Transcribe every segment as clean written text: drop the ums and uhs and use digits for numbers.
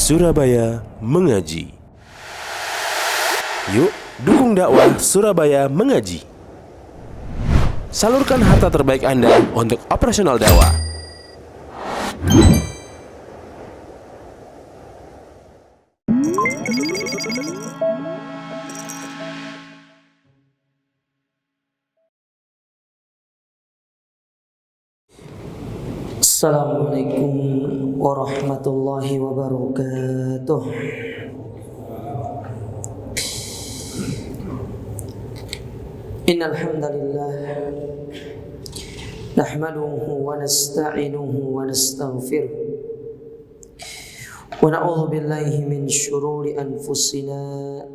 Surabaya Mengaji. Yuk, dukung dakwah Surabaya Mengaji. Salurkan harta terbaik Anda untuk operasional dakwah. Assalamualaikum warahmatullahi wabarakatuh. Innal hamdalillah nahmaduhu wa nasta'inuhu wa nastaghfiruh wa na'udzu billahi min shururi anfusina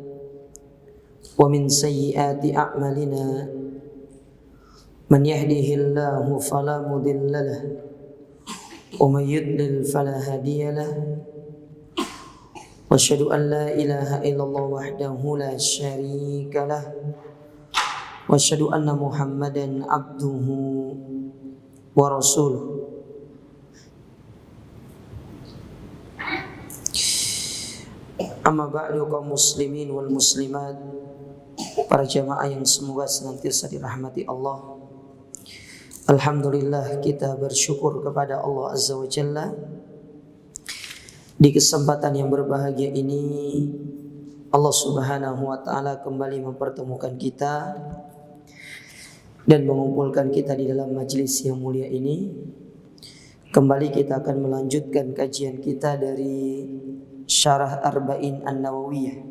wa min sayyiati a'malina. Man yahdihillahu fala mudilla lahu ومن يضلل فلا هادي له واشهد ان لا اله الا الله وحده لا شريك له واشهد ان محمدا عبده ورسوله. Amma ba'du, kaum muslimin wal muslimat, para jamaah yang semoga senantiasa dirahmati Allah. Alhamdulillah, kita bersyukur kepada Allah Azza wa Jalla. Di kesempatan yang berbahagia ini Allah Subhanahu wa ta'ala kembali mempertemukan kita dan mengumpulkan kita di dalam majlis yang mulia ini. Kembali kita akan melanjutkan kajian kita dari Syarah Arba'in An-Nawawiyah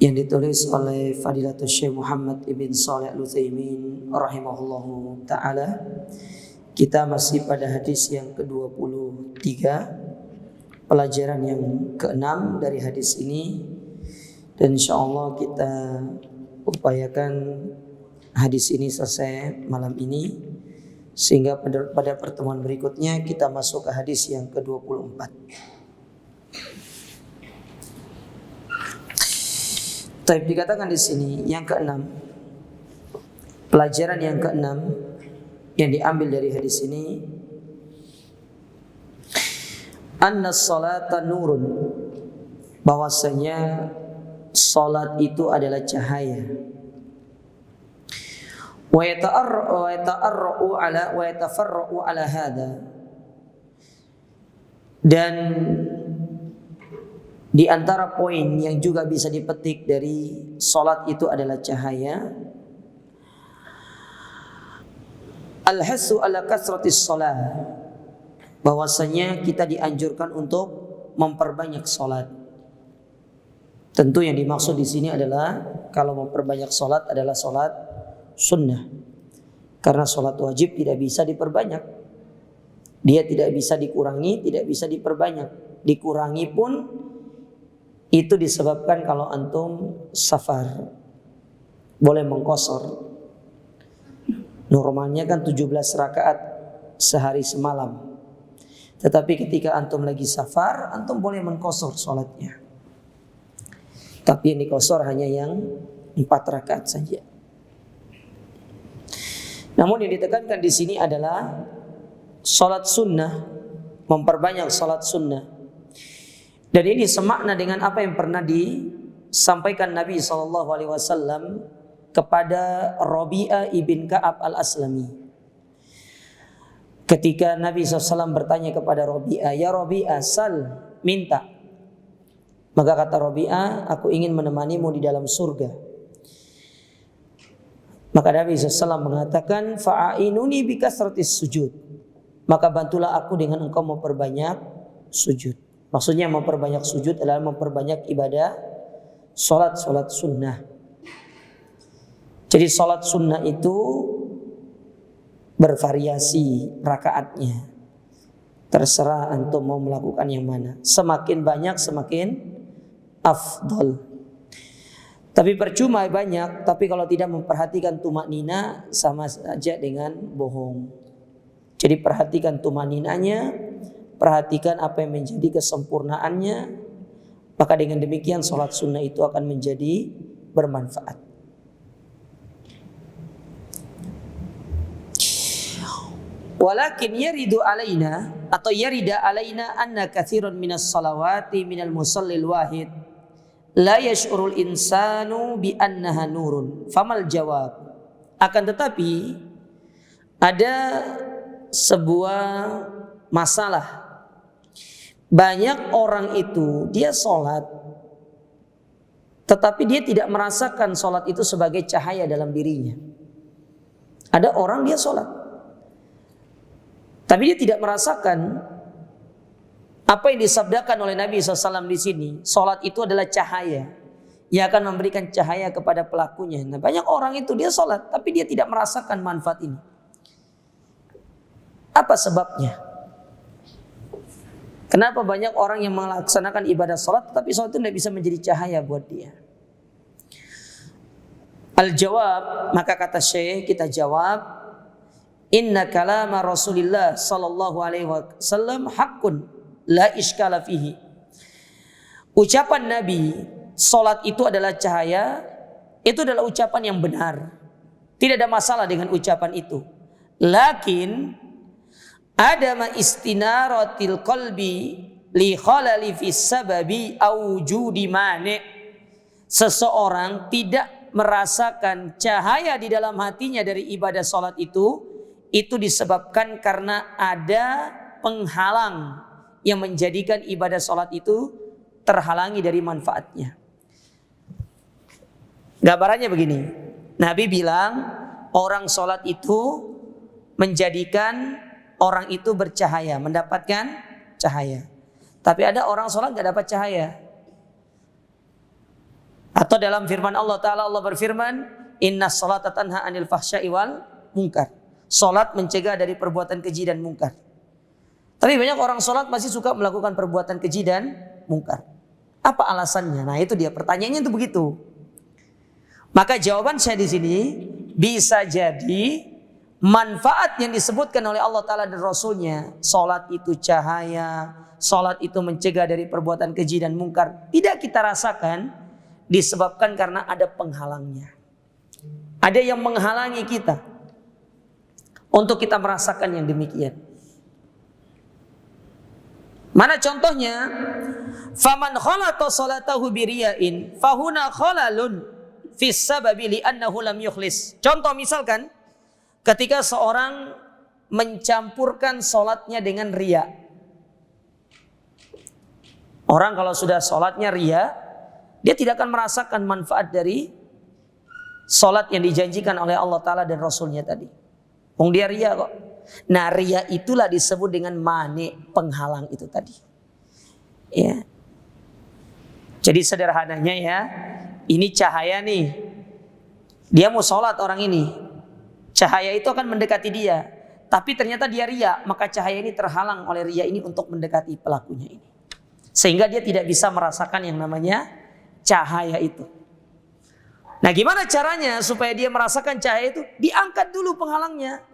yang ditulis oleh Fadilatul Syekh Muhammad ibn Shalih Al-Utsaimin rahimahullahu ta'ala. Kita masih pada hadis yang ke-23, pelajaran yang ke-6 dari hadis ini, dan insyaAllah kita upayakan hadis ini selesai malam ini, sehingga pada pertemuan berikutnya kita masuk ke hadis yang ke-24. Tapi dikatakan di sini yang ke-6, pelajaran yang ke-6 yang diambil dari hadis ini, anna salata nurun, bahwasanya salat itu adalah cahaya. Wa yatafarra'u ala hadha, dan di antara poin yang juga bisa dipetik dari salat itu adalah cahaya, al-hasu ala kasratis salat, bahwasanya kita dianjurkan untuk memperbanyak salat. Tentu yang dimaksud di sini adalah kalau memperbanyak salat adalah salat sunnah. Karena salat wajib tidak bisa diperbanyak. Dia tidak bisa dikurangi, tidak bisa diperbanyak. Dikurangi pun itu disebabkan kalau antum safar, boleh mengqashar. Normalnya kan 17 rakaat sehari semalam. Tetapi ketika antum lagi safar, antum boleh mengqashar salatnya. Tapi yang diqashar hanya yang 4 rakaat saja. Namun yang ditekankan di sini adalah salat sunnah, memperbanyak salat sunnah. Dan ini semakna dengan apa yang pernah disampaikan Nabi SAW kepada Rabi'ah ibn Ka'ab al-Aslami. Ketika Nabi SAW bertanya kepada Rabi'ah, "Ya Rabi'ah, sal, minta." Maka kata Rabi'ah, "Aku ingin menemanimu di dalam surga." Maka Nabi SAW mengatakan, "Fa'ainuni bikasratis sujud." Maka bantulah aku dengan engkau memperbanyak sujud. Maksudnya memperbanyak sujud adalah memperbanyak ibadah salat sunnah. Jadi salat sunnah itu bervariasi rakaatnya. Terserah antum mau melakukan yang mana. Semakin banyak semakin afdal. Tapi percuma banyak, tapi kalau tidak memperhatikan tumaknina sama saja dengan bohong. Jadi perhatikan tumakninanya, perhatikan apa yang menjadi kesempurnaannya, maka dengan demikian salat sunnah itu akan menjadi bermanfaat. Walakin yaridu alaina atau yarida alaina anna katsiran minas salawati minal musallil wahid la yash'urul insanu bi annaha nurun. Famal jawab? Akan tetapi ada sebuah masalah. Banyak orang itu dia sholat, tetapi dia tidak merasakan sholat itu sebagai cahaya dalam dirinya. Ada orang dia sholat, tapi dia tidak merasakan apa yang disabdakan oleh Nabi SAW di sini. Sholat itu adalah cahaya yang akan memberikan cahaya kepada pelakunya. Nah, banyak orang itu dia sholat, tapi dia tidak merasakan manfaat ini. Apa sebabnya? Kenapa banyak orang yang melaksanakan ibadah sholat, tapi sholat itu tidak bisa menjadi cahaya buat dia? Al-jawab, maka kata Syekh, kita jawab, inna kalama Rasulillah sallallahu alaihi wasallam haqqun la iskala fihi. Ucapan Nabi, sholat itu adalah cahaya, itu adalah ucapan yang benar. Tidak ada masalah dengan ucapan itu. Lakin ada ma istinaratil qalbi li khalali fis sababi au wujudi mani. Seseorang tidak merasakan cahaya di dalam hatinya dari ibadah sholat itu disebabkan karena ada penghalang yang menjadikan ibadah sholat itu terhalangi dari manfaatnya. Gambarannya begini, Nabi bilang orang sholat itu menjadikan orang itu bercahaya, mendapatkan cahaya. Tapi ada orang sholat gak dapat cahaya. Atau dalam firman Allah Ta'ala, Allah berfirman, inna sholata tanha anil fahsya'i wal munkar. Sholat mencegah dari perbuatan keji dan mungkar. Tapi banyak orang sholat masih suka melakukan perbuatan keji dan mungkar. Apa alasannya? Nah itu dia, pertanyaannya itu begitu. Maka jawaban saya di sini bisa jadi manfaat yang disebutkan oleh Allah Ta'ala dan Rasulnya, sholat itu cahaya, sholat itu mencegah dari perbuatan keji dan mungkar, tidak kita rasakan disebabkan karena ada penghalangnya. Ada yang menghalangi kita untuk kita merasakan yang demikian. Mana contohnya? Faman khalata salatahu biriya'in fahuna khalalun fis sababi li'annahu lam yukhlis. Contoh misalkan ketika seorang mencampurkan sholatnya dengan riya. Orang kalau sudah sholatnya riya, dia tidak akan merasakan manfaat dari sholat yang dijanjikan oleh Allah Ta'ala dan Rasulnya tadi. Dia riya kok. Nah riya itulah disebut dengan mani, penghalang itu tadi. Ya. Jadi sederhananya ya, ini cahaya nih. Dia mau sholat orang ini. Cahaya itu akan mendekati dia. Tapi ternyata dia riya, maka cahaya ini terhalang oleh riya ini untuk mendekati pelakunya ini. Sehingga dia tidak bisa merasakan yang namanya cahaya itu. Nah gimana caranya supaya dia merasakan cahaya itu? Diangkat dulu penghalangnya.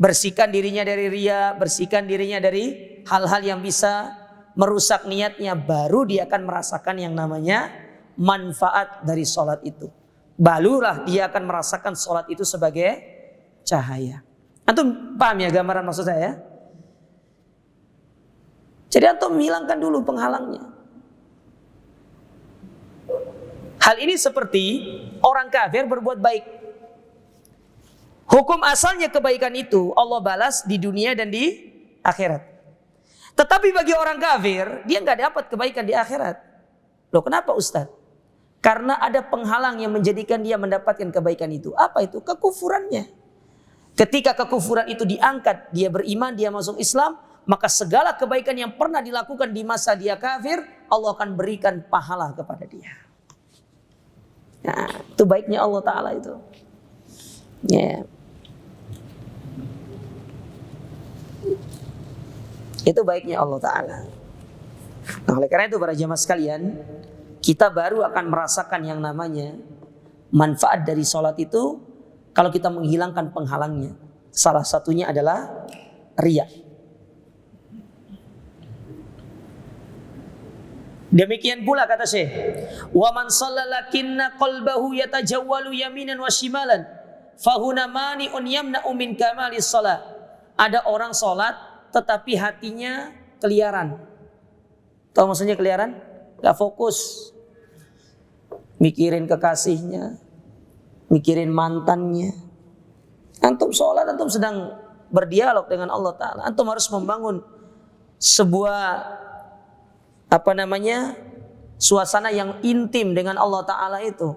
Bersihkan dirinya dari riya, bersihkan dirinya dari hal-hal yang bisa merusak niatnya. Baru dia akan merasakan yang namanya manfaat dari sholat itu. Barulah dia akan merasakan sholat itu sebagai cahaya. Antum paham ya gambaran maksud saya? Jadi antum menghilangkan dulu penghalangnya. Hal ini seperti orang kafir berbuat baik. Hukum asalnya kebaikan itu Allah balas di dunia dan di akhirat. Tetapi bagi orang kafir, dia nggak dapat kebaikan di akhirat. Loh kenapa Ustaz? Karena ada penghalang yang menjadikan dia mendapatkan kebaikan itu. Apa itu? Kekufurannya. Ketika kekufuran itu diangkat, dia beriman, dia masuk Islam, maka segala kebaikan yang pernah dilakukan di masa dia kafir, Allah akan berikan pahala kepada dia. Nah, itu baiknya Allah Ta'ala itu. Ya. Itu baiknya Allah Ta'ala. Nah, oleh karena itu para jamaah sekalian, kita baru akan merasakan yang namanya manfaat dari sholat itu kalau kita menghilangkan penghalangnya. Salah satunya adalah riya. Demikian pula kata Syekh, wa man shallalakinna qalbahu yatajawwalu yaminan wa shimalan fahuna mani'un yamna'u min kamalis shalah. Ada orang sholat tetapi hatinya keliaran. Tahu maksudnya keliaran? Gak fokus. Mikirin kekasihnya, mikirin mantannya. Antum sholat, antum sedang berdialog dengan Allah Ta'ala. Antum harus membangun sebuah suasana yang intim dengan Allah Ta'ala itu.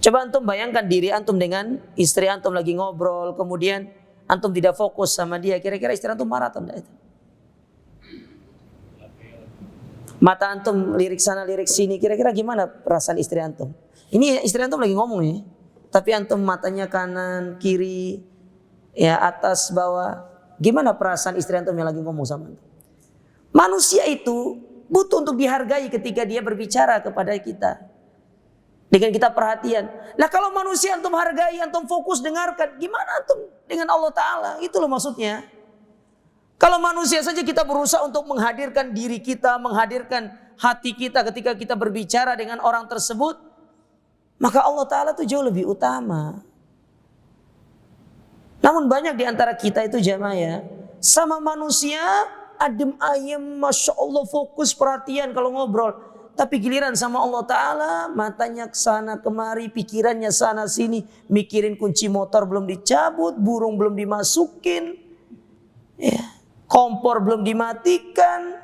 Coba antum bayangkan diri antum dengan istri antum lagi ngobrol, kemudian antum tidak fokus sama dia. Kira-kira istri antum marah atau enggak itu? Mata antum lirik sana lirik sini, kira-kira gimana perasaan istri antum? Ini istri antum lagi ngomong ya, tapi antum matanya kanan, kiri, ya atas, bawah. Gimana perasaan istri antum yang lagi ngomong sama antum? Manusia itu butuh untuk dihargai ketika dia berbicara kepada kita. Dengan kita perhatian. Nah kalau manusia antum hargai, antum fokus dengarkan, gimana antum dengan Allah Ta'ala? Itu loh maksudnya. Kalau manusia saja kita berusaha untuk menghadirkan diri kita, menghadirkan hati kita ketika kita berbicara dengan orang tersebut, maka Allah Ta'ala itu jauh lebih utama. Namun banyak di antara kita itu jamaah ya, sama manusia adem ayem, Masya Allah fokus perhatian kalau ngobrol. Tapi giliran sama Allah Ta'ala, matanya kesana kemari, pikirannya sana sini, mikirin kunci motor belum dicabut, burung belum dimasukin, ya. Kompor belum dimatikan.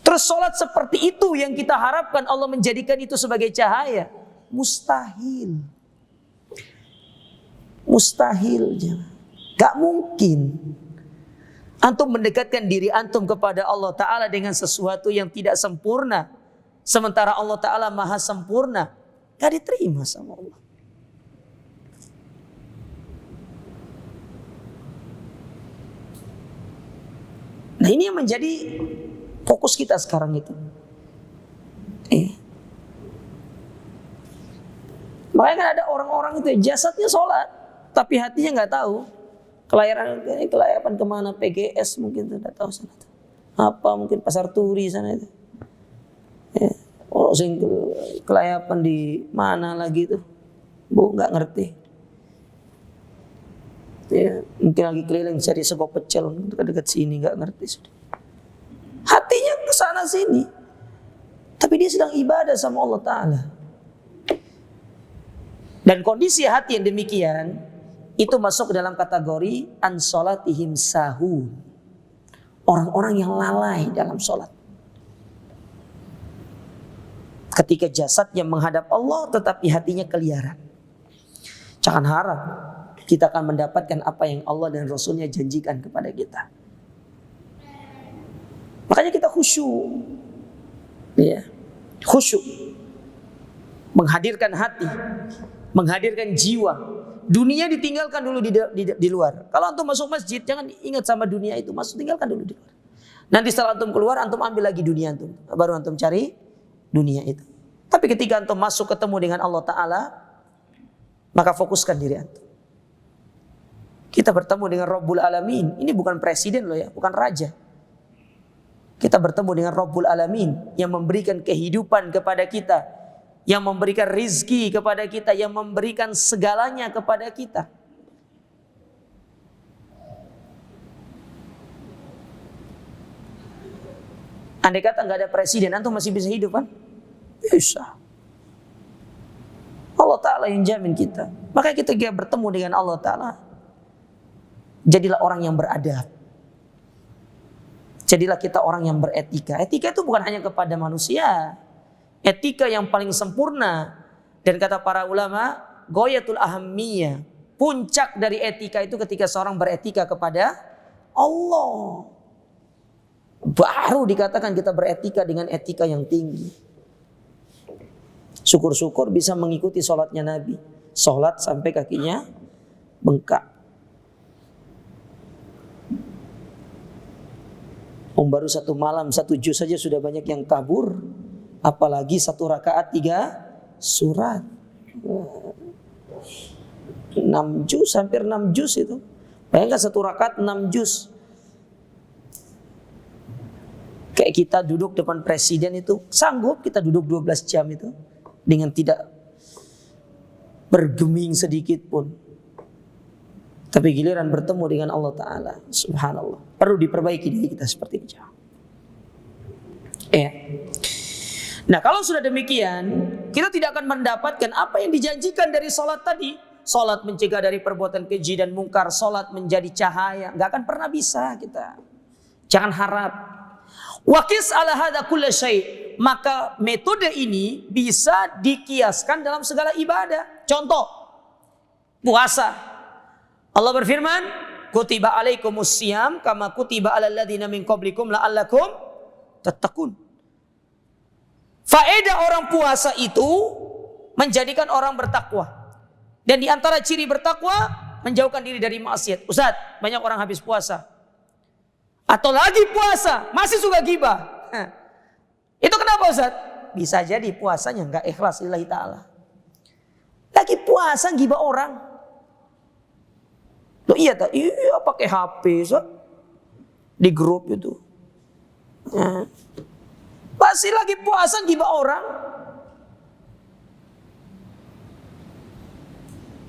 Terus sholat seperti itu yang kita harapkan Allah menjadikan itu sebagai cahaya. Mustahil. Mustahil. Gak mungkin. Antum mendekatkan diri antum kepada Allah Ta'ala dengan sesuatu yang tidak sempurna. Sementara Allah Ta'ala maha sempurna. Gak diterima sama Allah. Nah ini yang menjadi fokus kita sekarang itu. Makanya kan ada orang-orang itu jasadnya sholat, tapi hatinya nggak tahu. Kelayapan kemana, PGS mungkin tuh nggak tahu sana tuh. Apa mungkin Pasar Turi sana itu. Orang sing kelayapan di mana lagi tuh, bu nggak ngerti. Ya, mungkin lagi keliling cari sego pecel dekat sini, nggak ngerti sudah. Hatinya ke sana sini, tapi dia sedang ibadah sama Allah Ta'ala. Dan kondisi hati yang demikian itu masuk dalam kategori an sholatihim sahun, orang-orang yang lalai dalam sholat. Ketika jasadnya menghadap Allah, tetapi hatinya keliaran. Jangan harap kita akan mendapatkan apa yang Allah dan Rasulnya janjikan kepada kita. Makanya kita khusyuk. Ya. Khusyuk. Menghadirkan hati. Menghadirkan jiwa. Dunia ditinggalkan dulu di luar. Kalau antum masuk masjid, jangan ingat sama dunia itu. Tinggalkan dulu di luar. Nanti setelah antum keluar, antum ambil lagi dunia antum. Baru antum cari dunia itu. Tapi ketika antum masuk ketemu dengan Allah Ta'ala, maka fokuskan diri antum. Kita bertemu dengan Rabbul Alamin. Ini bukan presiden loh ya, bukan raja. Kita bertemu dengan Rabbul Alamin yang memberikan kehidupan kepada kita, yang memberikan rizki kepada kita, yang memberikan segalanya kepada kita. Andai kata nggak ada presiden, antum masih bisa hidup kan? Bisa. Allah Ta'ala yang jamin kita. Maka kita bertemu dengan Allah Ta'ala, jadilah orang yang beradab. Jadilah kita orang yang beretika. Etika itu bukan hanya kepada manusia. Etika yang paling sempurna. Dan kata para ulama, goyatul ahammiyah, puncak dari etika itu ketika seorang beretika kepada Allah. Baru dikatakan kita beretika dengan etika yang tinggi. Syukur-syukur bisa mengikuti sholatnya Nabi. Sholat sampai kakinya bengkak. Baru satu malam, 1 juz saja sudah banyak yang kabur. Apalagi 1 rakaat 3 surat. 6 juz, hampir 6 juz itu. Bayangkan 1 rakaat 6 juz. Kayak kita duduk depan presiden itu, sanggup kita duduk 12 jam itu dengan tidak bergeming sedikit pun. Tapi giliran bertemu dengan Allah Ta'ala, subhanallah, perlu diperbaiki diri kita seperti ini. Ya. Nah, kalau sudah demikian, kita tidak akan mendapatkan apa yang dijanjikan dari salat tadi. Salat mencegah dari perbuatan keji dan mungkar, salat menjadi cahaya. Gak akan pernah bisa kita. Jangan harap. Waqis ala hadza kulli syai'. Maka metode ini bisa dikiaskan dalam segala ibadah. Contoh, puasa. Allah berfirman, kutiba alaikumus siyam kama kutiba alal ladzina min qablikum la'allakum tattaqun. Faedah orang puasa itu menjadikan orang bertakwa. Dan di antara ciri bertakwa, menjauhkan diri dari maksiat. Ustaz, banyak orang habis puasa. Atau lagi puasa, masih suka gibah. Itu kenapa Ustaz? Bisa jadi puasanya enggak ikhlas lillahi ta'ala. Lagi puasa gibah orang. Loh iya tak? Iya pakai HP Ustaz. Di grup itu. Masih lagi puasa gibah orang.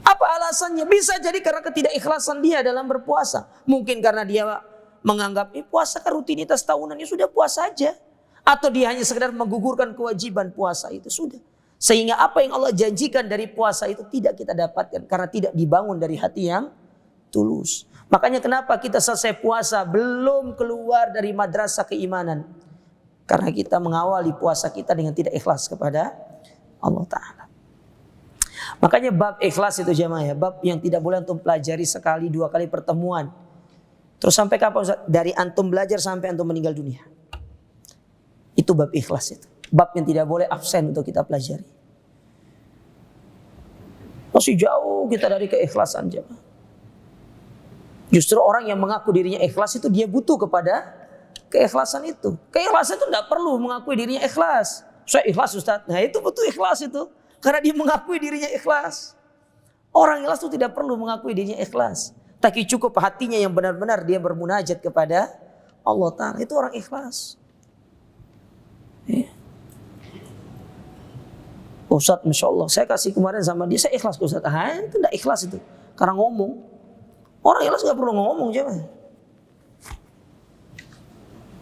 Apa alasannya? Bisa jadi karena ketidakikhlasan dia dalam berpuasa. Mungkin karena dia menganggap puasa kan rutinitas tahunan, ya sudah puasa aja. Atau dia hanya sekedar menggugurkan kewajiban puasa itu sudah. Sehingga apa yang Allah janjikan dari puasa itu tidak kita dapatkan. Karena tidak dibangun dari hati yang tulus. Makanya kenapa kita selesai puasa belum keluar dari madrasah keimanan. Karena kita mengawali puasa kita dengan tidak ikhlas kepada Allah Ta'ala. Makanya bab ikhlas itu jamaah ya. Bab yang tidak boleh antum pelajari sekali, dua kali pertemuan. Terus sampai kapan Ustaz? Dari antum belajar sampai antum meninggal dunia. Itu bab ikhlas itu. Bab yang tidak boleh absen untuk kita pelajari. Masih jauh kita dari keikhlasan jamaah. Justru orang yang mengaku dirinya ikhlas itu dia butuh kepada keikhlasan itu. Keikhlasan itu tidak perlu mengakui dirinya ikhlas. Saya ikhlas Ustaz. Nah itu butuh ikhlas itu. Karena dia mengakui dirinya ikhlas. Orang ikhlas itu tidak perlu mengakui dirinya ikhlas. Tapi cukup hatinya yang benar-benar dia bermunajat kepada Allah Ta'ala. Itu orang ikhlas. Ya. Ustaz Masya Allah. Saya kasih kemarin sama dia. Saya ikhlas Ustaz. Itu tidak ikhlas itu. Karena ngomong. Orang ikhlas gak perlu ngomong. Coba.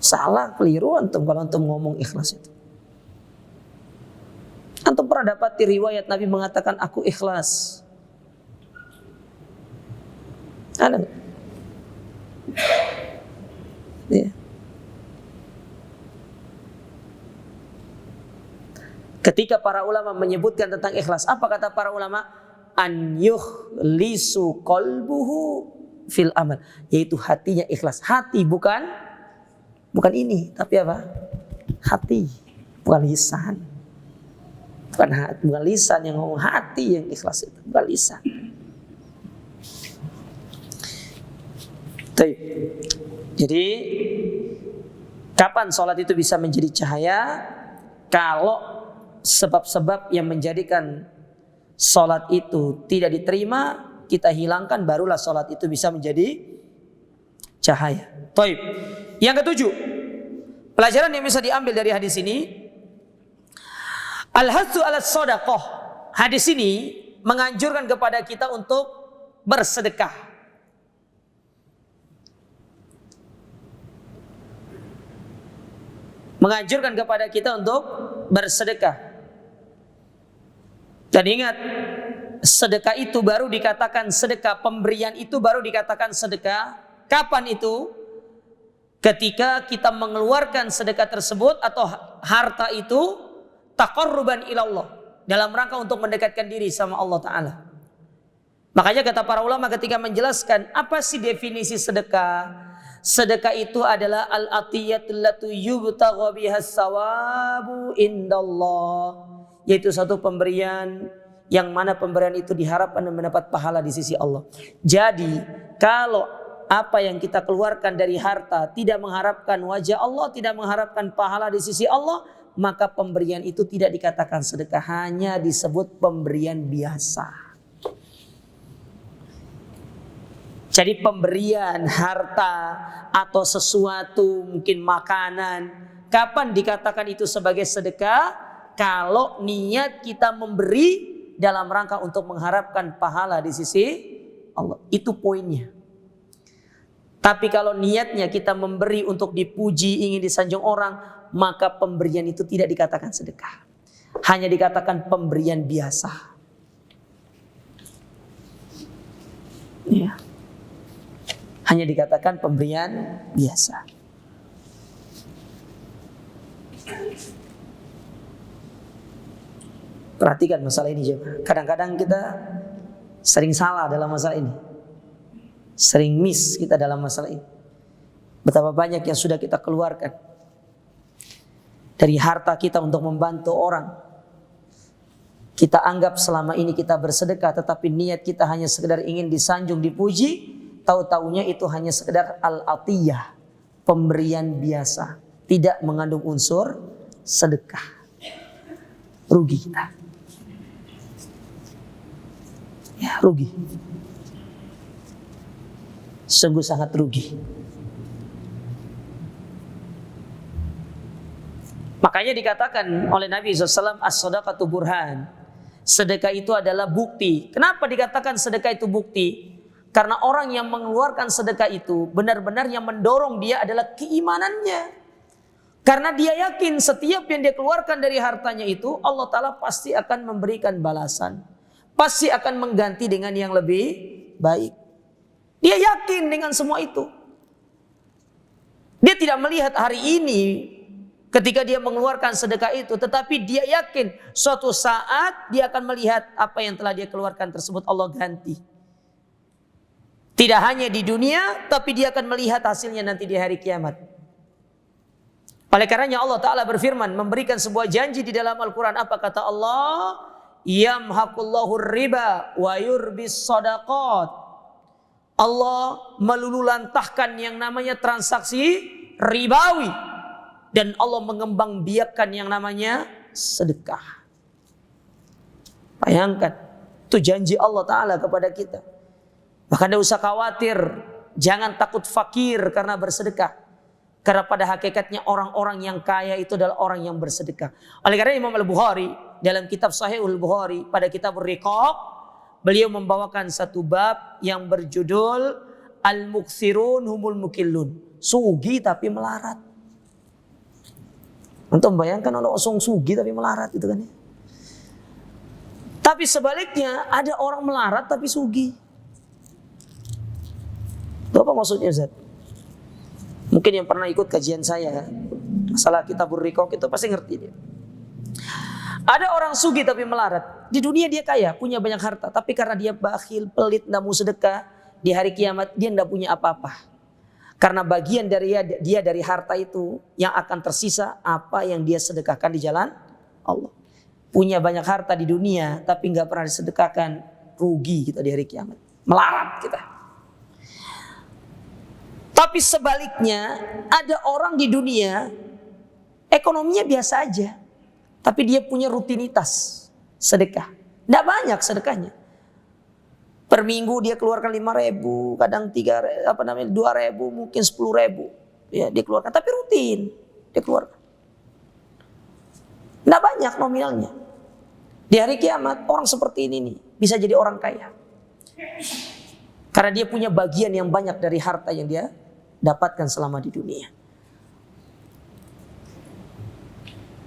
Salah, keliru antum kalau antum ngomong ikhlas itu. Antum pernah dapat riwayat Nabi mengatakan aku ikhlas? Ada nggak? Ya. Ketika para ulama menyebutkan tentang ikhlas, apa kata para ulama? An yukhlisu qalbuhu fil amal, yaitu hatinya ikhlas. Hati bukan ini, tapi apa? Hati, bukan lisan. Bukan lisan yang ngomong, hati yang ikhlas itu, bukan lisan. Jadi kapan sholat itu bisa menjadi cahaya? Kalau sebab-sebab yang menjadikan sholat itu tidak diterima kita hilangkan, barulah sholat itu bisa menjadi cahaya. Taib. Yang ketujuh, pelajaran yang bisa diambil dari hadis ini, al-hatsu 'ala shadaqah. Hadis ini menganjurkan kepada kita untuk bersedekah. Menganjurkan kepada kita untuk bersedekah. Dan ingat, sedekah itu baru dikatakan sedekah, pemberian itu baru dikatakan sedekah. Kapan itu? Ketika kita mengeluarkan sedekah tersebut atau harta itu taqarruban ilallah, dalam rangka untuk mendekatkan diri sama Allah Ta'ala. Makanya kata para ulama ketika menjelaskan apa sih definisi sedekah? Sedekah itu adalah al-atiyatul latu yubtagha bihas sawabu indallah, yaitu satu pemberian yang mana pemberian itu diharapkan dan mendapat pahala di sisi Allah. Jadi kalau apa yang kita keluarkan dari harta tidak mengharapkan wajah Allah, tidak mengharapkan pahala di sisi Allah, maka pemberian itu tidak dikatakan sedekah, hanya disebut pemberian biasa. Jadi pemberian harta atau sesuatu, mungkin makanan, kapan dikatakan itu sebagai sedekah? Kalau niat kita memberi dalam rangka untuk mengharapkan pahala di sisi Allah. Itu poinnya. Tapi kalau niatnya kita memberi untuk dipuji, ingin disanjung orang, maka pemberian itu tidak dikatakan sedekah. Hanya dikatakan pemberian biasa. Ya. Hanya dikatakan pemberian biasa. Perhatikan masalah ini jemaah. Kadang-kadang kita sering salah dalam masalah ini. Sering miss kita dalam masalah ini. Betapa banyak yang sudah kita keluarkan dari harta kita untuk membantu orang. Kita anggap selama ini kita bersedekah, tetapi niat kita hanya sekedar ingin disanjung, dipuji. Tahu-taunya itu hanya sekedar al-atiyah, pemberian biasa, tidak mengandung unsur sedekah. Rugi kita. Ya, rugi. Sungguh sangat rugi. Makanya dikatakan oleh Nabi SAW, as-sadaqatu burhan. Sedekah itu adalah bukti. Kenapa dikatakan sedekah itu bukti? Karena orang yang mengeluarkan sedekah itu benar-benar yang mendorong dia adalah keimanannya. Karena dia yakin setiap yang dia keluarkan dari hartanya itu Allah Ta'ala pasti akan memberikan balasan. Pasti akan mengganti dengan yang lebih baik. Dia yakin dengan semua itu. Dia tidak melihat hari ini ketika dia mengeluarkan sedekah itu, tetapi dia yakin suatu saat dia akan melihat apa yang telah dia keluarkan tersebut Allah ganti. Tidak hanya di dunia, tapi dia akan melihat hasilnya nanti di hari kiamat. Oleh karenanya Allah Ta'ala berfirman, memberikan sebuah janji di dalam Al-Quran. Apa kata Allah? Yamhaqullahu riba wa yurbis sadaqat. Allah melululantahkan yang namanya transaksi ribawi. Dan Allah mengembangbiakkan yang namanya sedekah. Bayangkan, itu janji Allah Ta'ala kepada kita. Bahkan tidak usah khawatir, jangan takut fakir karena bersedekah. Karena pada hakikatnya orang-orang yang kaya itu adalah orang yang bersedekah. Oleh karena Imam Al-Bukhari dalam kitab Sahihul Bukhari pada kitab Riqaq, beliau membawakan satu bab yang berjudul Al-Muksirun Humul Mukillun. Sugi tapi melarat. Antum bayangkan orang sugi tapi melarat itu kan ya. Tapi sebaliknya ada orang melarat tapi sugi. Itu apa maksudnya Ustaz? Mungkin yang pernah ikut kajian saya masalah kitabur riqaq itu pasti ngerti dia. Ada orang sugih tapi melarat. Di dunia dia kaya, punya banyak harta, tapi karena dia bakhil, pelit, tidak mau sedekah, di hari kiamat dia tidak punya apa-apa. Karena bagian dari dia dari harta itu yang akan tersisa apa yang dia sedekahkan di jalan Allah. Punya banyak harta di dunia tapi nggak pernah disedekahkan, rugi kita di hari kiamat. Melarat kita. Tapi sebaliknya ada orang di dunia ekonominya biasa aja, tapi dia punya rutinitas sedekah. Tidak banyak sedekahnya. Per minggu dia keluarkan 5.000, kadang 2.000, mungkin 10.000. Ya, dia keluarkan, tapi rutin dia keluarkan. Tidak banyak nominalnya. Di hari kiamat orang seperti ini nih bisa jadi orang kaya. Karena dia punya bagian yang banyak dari harta yang dia dapatkan selama di dunia.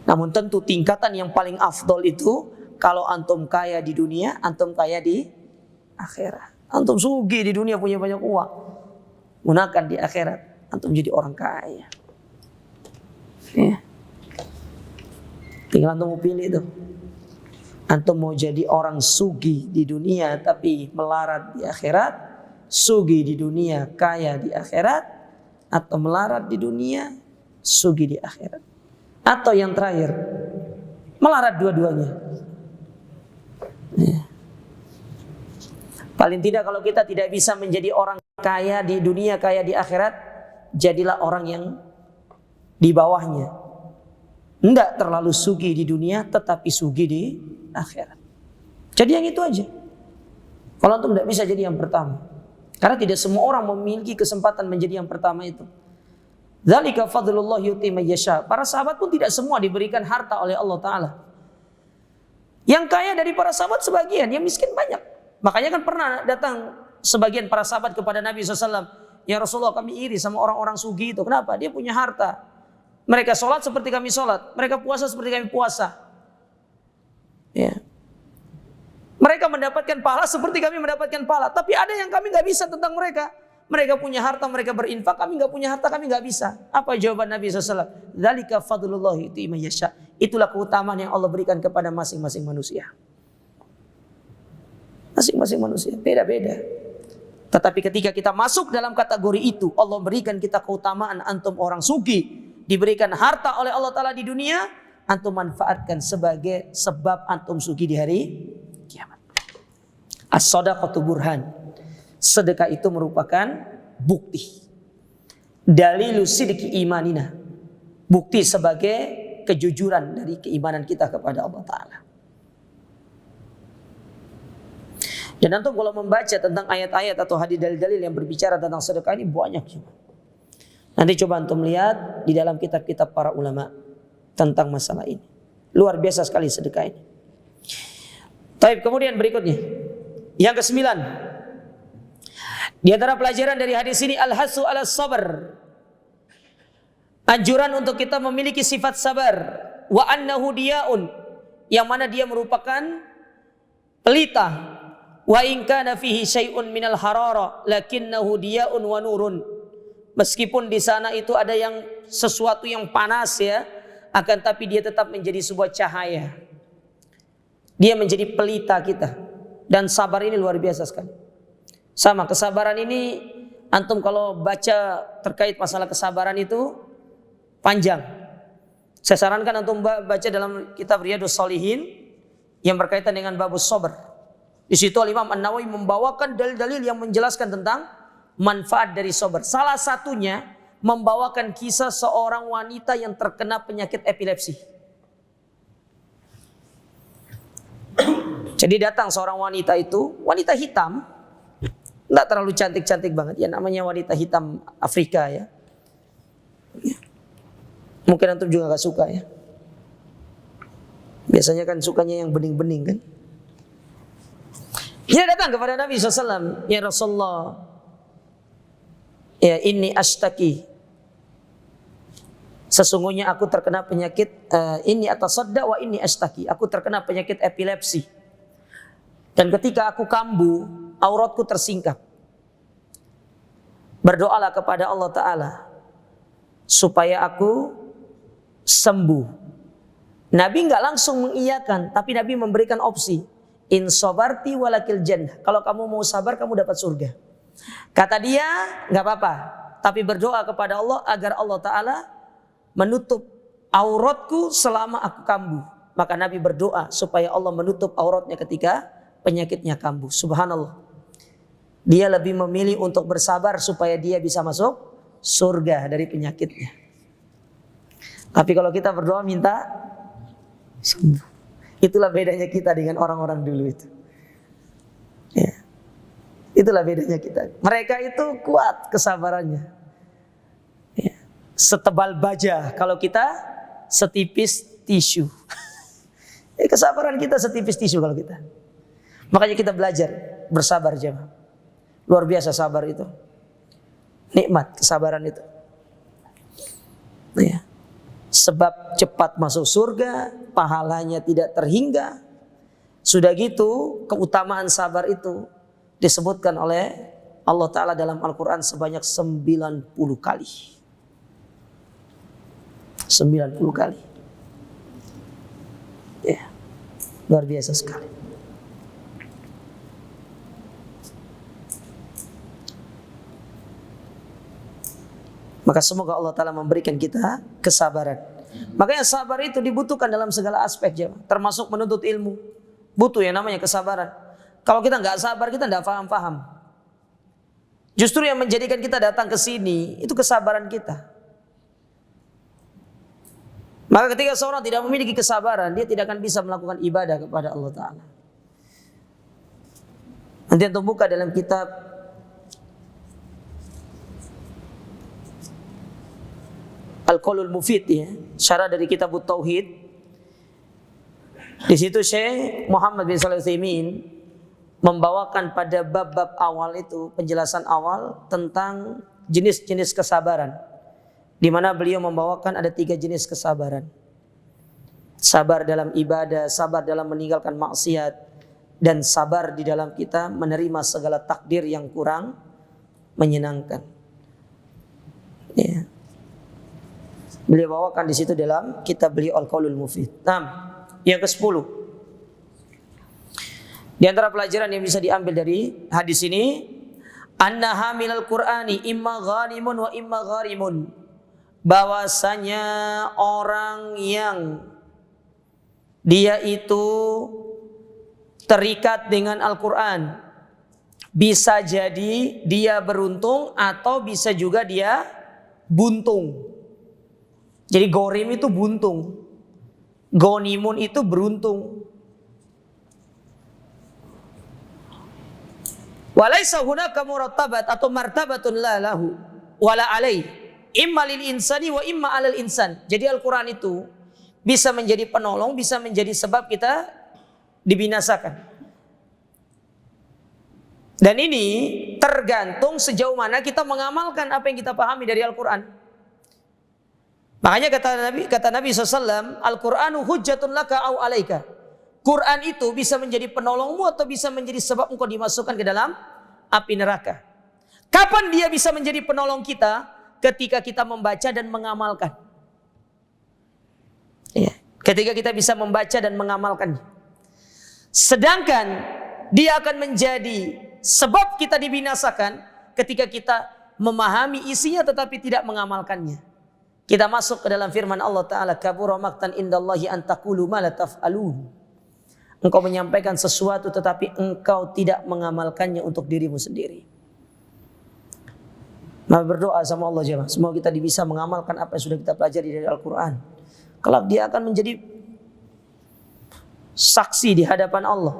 Namun tentu tingkatan yang paling afdol itu kalau antum kaya di dunia, antum kaya di akhirat. Antum sugih di dunia punya banyak uang, gunakan di akhirat, antum jadi orang kaya. Ya. Tinggal antum mau pilih itu. Antum mau jadi orang sugih di dunia tapi melarat di akhirat, sugih di dunia kaya di akhirat, atau melarat di dunia sugih di akhirat. Atau yang terakhir, melarat dua-duanya. Ya. Paling tidak kalau kita tidak bisa menjadi orang kaya di dunia, kaya di akhirat, jadilah orang yang di bawahnya. Tidak terlalu sugih di dunia, tetapi sugih di akhirat. Jadi yang itu aja. Kalau antum tidak bisa jadi yang pertama. Karena tidak semua orang memiliki kesempatan menjadi yang pertama itu. Dzalika fadlullah yu'ti may yasha. Para sahabat pun tidak semua diberikan harta oleh Allah Ta'ala. Yang kaya dari para sahabat sebagian, yang miskin banyak. Makanya kan pernah datang sebagian para sahabat kepada Nabi SAW. Ya Rasulullah, kami iri sama orang-orang sugi itu. Kenapa? Dia punya harta. Mereka sholat seperti kami sholat. Mereka puasa seperti kami puasa. Ya. Mereka mendapatkan pahala seperti kami mendapatkan pahala. Tapi ada yang kami gak bisa tentang mereka. Mereka punya harta, mereka berinfak. Kami gak punya harta, kami gak bisa. Apa jawaban Nabi SAW? Dzalika fadlullahi yu'tihi man yasha. Itulah keutamaan yang Allah berikan kepada masing-masing manusia. Masing-masing manusia, beda-beda. Tetapi ketika kita masuk dalam kategori itu, Allah berikan kita keutamaan. Antum orang sugih, diberikan harta oleh Allah Ta'ala di dunia, antum manfaatkan sebagai sebab antum sugih di hari kiamat. As-shadaqatu burhan. Sedekah itu merupakan bukti. Dalilu sidqi imanina. Bukti sebagai kejujuran dari keimanan kita kepada Allah Ta'ala. Dan antum kalau membaca tentang ayat-ayat atau hadis dalil-dalil yang berbicara tentang sedekah ini banyak juga. Nanti coba antum lihat di dalam kitab-kitab para ulama tentang masalah ini. Luar biasa sekali sedekah ini. Baik, kemudian berikutnya. Yang ke-9. Di antara pelajaran dari hadis ini al-hasu ala sabar. Anjuran untuk kita memiliki sifat sabar. Wa annahu diyaun. Yang mana dia merupakan pelita. Wa in kana fihi syai'un minal harara lakinnahu diyaun wa nurun. Meskipun di sana itu ada yang sesuatu yang panas ya, akan tapi dia tetap menjadi sebuah cahaya. Dia menjadi pelita kita. Dan sabar ini luar biasa sekali. Sama kesabaran ini, antum kalau baca terkait masalah kesabaran itu panjang. Saya sarankan antum baca dalam kitab Riyadhus Shalihin yang berkaitan dengan babus sabar. Di situ Imam An-Nawawi membawakan dalil-dalil yang menjelaskan tentang manfaat dari sabar. Salah satunya membawakan kisah seorang wanita yang terkena penyakit epilepsi. Jadi datang seorang wanita itu, wanita hitam, tidak terlalu cantik-cantik banget, ya namanya wanita hitam Afrika ya. Mungkin antum juga gak suka ya. Biasanya kan sukanya yang bening-bening kan. Dia datang kepada Nabi SAW. Ya Rasulullah, ya inni ashtaki. Sesungguhnya aku terkena penyakit ini atasadda wa inni ashtaki. Aku terkena penyakit epilepsi. Dan ketika aku kambuh, auratku tersingkap. Berdoalah kepada Allah Ta'ala supaya aku sembuh. Nabi enggak langsung mengiyakan, tapi Nabi memberikan opsi. In sabarti walakil jannah. Kalau kamu mau sabar, kamu dapat surga. Kata dia, enggak apa-apa, tapi berdoa kepada Allah agar Allah Ta'ala menutup auratku selama aku kambuh. Maka Nabi berdoa supaya Allah menutup auratnya ketika penyakitnya kambuh. Subhanallah. Dia lebih memilih untuk bersabar supaya dia bisa masuk surga dari penyakitnya. Tapi kalau kita berdoa minta sembuh. Itulah bedanya kita dengan orang-orang dulu itu. Ya. Itulah bedanya kita. Mereka itu kuat kesabarannya. Ya. Setebal baja, kalau kita setipis tisu. Kesabaran kita setipis tisu kalau kita. Makanya kita belajar bersabar jemaah. Luar biasa sabar itu. Nikmat kesabaran itu. Ya. Sebab cepat masuk surga, pahalanya tidak terhingga. Sudah gitu, keutamaan sabar itu disebutkan oleh Allah Ta'ala dalam Al-Quran sebanyak 90 kali. 90 kali. Ya, luar biasa sekali. Maka semoga Allah Ta'ala memberikan kita kesabaran. Makanya sabar itu dibutuhkan dalam segala aspek, jemaah. Termasuk menuntut ilmu. Butuh yang namanya kesabaran. Kalau kita nggak sabar, kita nggak paham-paham. Justru yang menjadikan kita datang ke sini, itu kesabaran kita. Maka ketika seorang tidak memiliki kesabaran, dia tidak akan bisa melakukan ibadah kepada Allah Ta'ala. Nanti untuk buka dalam kitab Al-Qaulul Mufid ya, syarah dari kitab Tauhid. Di situ Syekh Muhammad bin Shalih Al-Utsaimin membawakan pada bab-bab awal itu, penjelasan awal tentang jenis-jenis kesabaran, di mana beliau membawakan ada 3 jenis kesabaran. Sabar dalam ibadah, sabar dalam meninggalkan maksiat, dan sabar di dalam kita menerima segala takdir yang kurang menyenangkan. Ya. Beliau bawakan di situ dalam kitab beliau Al-Qaulul Mufid. Yang ke-10. Di antara pelajaran yang bisa diambil dari hadis ini, anna hamilal Qur'ani imma ghanimun wa imma gharimun. Bahwasanya orang yang dia itu terikat dengan Al-Quran, bisa jadi dia beruntung atau bisa juga dia buntung. Jadi gorim itu buntung, gonimun itu beruntung. Walaysa hunaka murattabat atau martabatun la lahu wala alai, imma lil insani wa imma alal insan. Jadi Al-Quran itu bisa menjadi penolong, bisa menjadi sebab kita dibinasakan. Dan ini tergantung sejauh mana kita mengamalkan apa yang kita pahami dari Al-Quran. Makanya kata Nabi SAW, Al-Quranu hujjatun laka au alaika. Quran itu bisa menjadi penolongmu atau bisa menjadi sebab engkau dimasukkan ke dalam api neraka. Kapan dia bisa menjadi penolong kita? Ketika kita membaca dan mengamalkan. Ya, ketika kita bisa membaca dan mengamalkannya. Sedangkan dia akan menjadi sebab kita dibinasakan ketika kita memahami isinya tetapi tidak mengamalkannya. Kita masuk ke dalam firman Allah Ta'ala, kabura maqtan indallahi an taqulu ma la taf'alun. Engkau menyampaikan sesuatu tetapi engkau tidak mengamalkannya untuk dirimu sendiri. Maka berdoa sama Allah jemaah, semoga kita bisa mengamalkan apa yang sudah kita pelajari dari Al-Quran. Kelak dia akan menjadi saksi di hadapan Allah.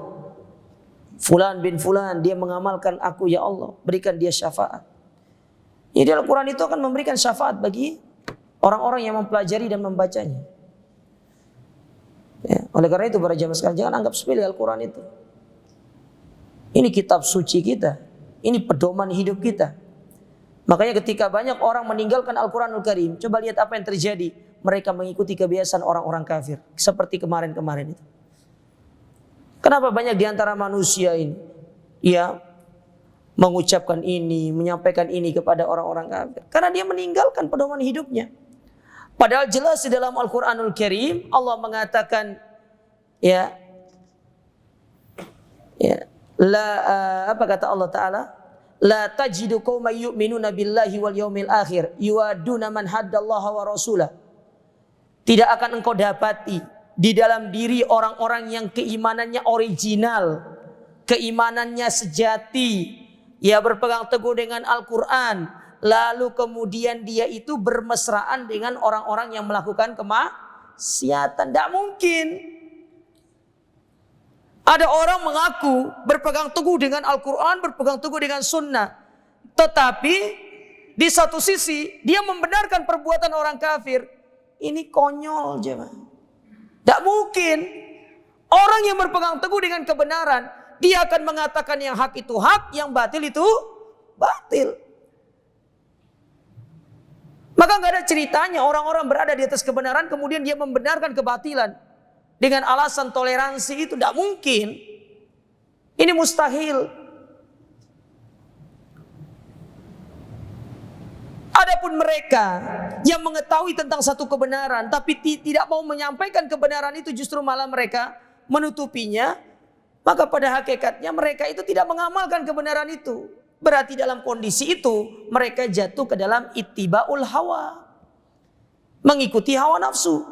Fulan bin Fulan, dia mengamalkan aku ya Allah, berikan dia syafaat. Jadi Al-Quran itu akan memberikan syafaat bagi orang-orang yang mempelajari dan membacanya. Ya, oleh karena itu para jamaah sekalian, jangan anggap sepele Al-Quran itu. Ini kitab suci kita, ini pedoman hidup kita. Makanya ketika banyak orang meninggalkan Al-Quranul Karim, coba lihat apa yang terjadi. Mereka mengikuti kebiasaan orang-orang kafir, seperti kemarin-kemarin itu. Kenapa banyak di antara manusia ini ya mengucapkan ini, menyampaikan ini kepada orang-orang kafir? Karena dia meninggalkan pedoman hidupnya. Padahal jelas di dalam Al-Quranul Karim Allah mengatakan apa kata Allah Ta'ala? La tajidu qauman yu'minuna billahi wal yaumil akhir yuwaduna man haddallaha wa rasulah. Tidak akan engkau dapati di dalam diri orang-orang yang keimanannya original, keimanannya sejati, ia berpegang teguh dengan Al-Quran, lalu kemudian dia itu bermesraan dengan orang-orang yang melakukan kemaksiatan. Tidak mungkin. Ada orang mengaku berpegang teguh dengan Al-Quran, berpegang teguh dengan Sunnah, tetapi di satu sisi dia membenarkan perbuatan orang kafir. Ini konyol jemaah. Tidak mungkin. Orang yang berpegang teguh dengan kebenaran, dia akan mengatakan yang hak itu hak, yang batil itu batil. Maka nggak ada ceritanya orang-orang berada di atas kebenaran kemudian dia membenarkan kebatilan dengan alasan toleransi. Itu tidak mungkin. Ini mustahil. Adapun mereka yang mengetahui tentang satu kebenaran tapi tidak mau menyampaikan kebenaran itu, justru malah mereka menutupinya, maka pada hakikatnya mereka itu tidak mengamalkan kebenaran itu. Berarti dalam kondisi itu mereka jatuh ke dalam ittibaul hawa, mengikuti hawa nafsu.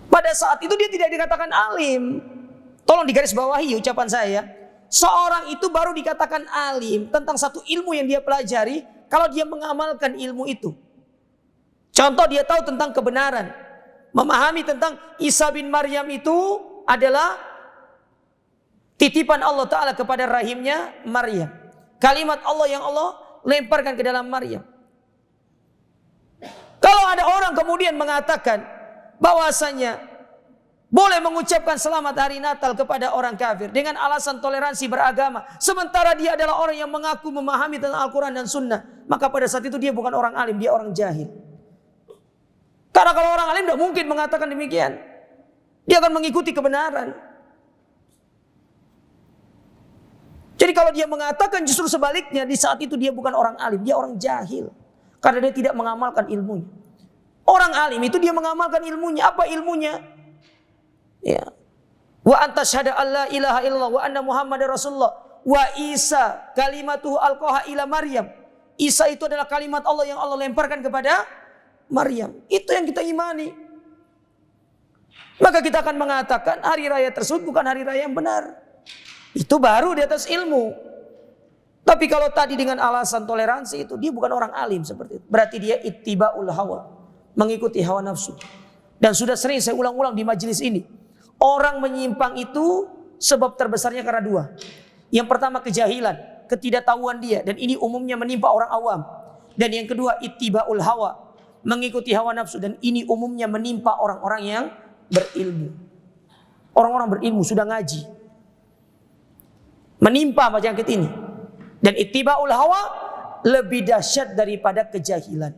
Pada saat itu dia tidak dikatakan alim. Tolong digarisbawahi ucapan saya. Seorang itu baru dikatakan alim tentang satu ilmu yang dia pelajari kalau dia mengamalkan ilmu itu. Contoh, dia tahu tentang kebenaran, memahami tentang Isa bin Maryam itu adalah titipan Allah Ta'ala kepada rahimnya Maryam. Kalimat Allah yang Allah lemparkan ke dalam Maryam. Kalau ada orang kemudian mengatakan bahwasanya boleh mengucapkan selamat hari Natal kepada orang kafir dengan alasan toleransi beragama, sementara dia adalah orang yang mengaku memahami tentang Al-Quran dan Sunnah, maka pada saat itu dia bukan orang alim, dia orang jahil. Karena kalau orang alim tidak mungkin mengatakan demikian. Dia akan mengikuti kebenaran. Jadi kalau dia mengatakan justru sebaliknya, di saat itu dia bukan orang alim, dia orang jahil. Karena dia tidak mengamalkan ilmunya. Orang alim itu dia mengamalkan ilmunya. Apa ilmunya? Ya. Wa anta syahada alla ilaha illallah wa anna muhammadar rasulullah wa Isa kalimatuhu alqaha ila Maryam. Isa itu adalah kalimat Allah yang Allah lemparkan kepada Maryam. Itu yang kita imani. Maka kita akan mengatakan hari raya tersebut bukan hari raya yang benar. Itu baru di atas ilmu. Tapi kalau tadi dengan alasan toleransi itu dia bukan orang alim seperti itu. Berarti dia ittiba'ul hawa, mengikuti hawa nafsu. Dan sudah sering saya ulang-ulang di majelis ini. Orang menyimpang itu sebab terbesarnya karena dua. Yang pertama kejahilan, ketidaktahuan dia, dan ini umumnya menimpa orang awam. Dan yang kedua ittiba'ul hawa, mengikuti hawa nafsu, dan ini umumnya menimpa orang-orang yang berilmu. Orang-orang berilmu sudah ngaji. Menimpa penyakit ini. Dan ittiba'ul hawa lebih dahsyat daripada kejahilan.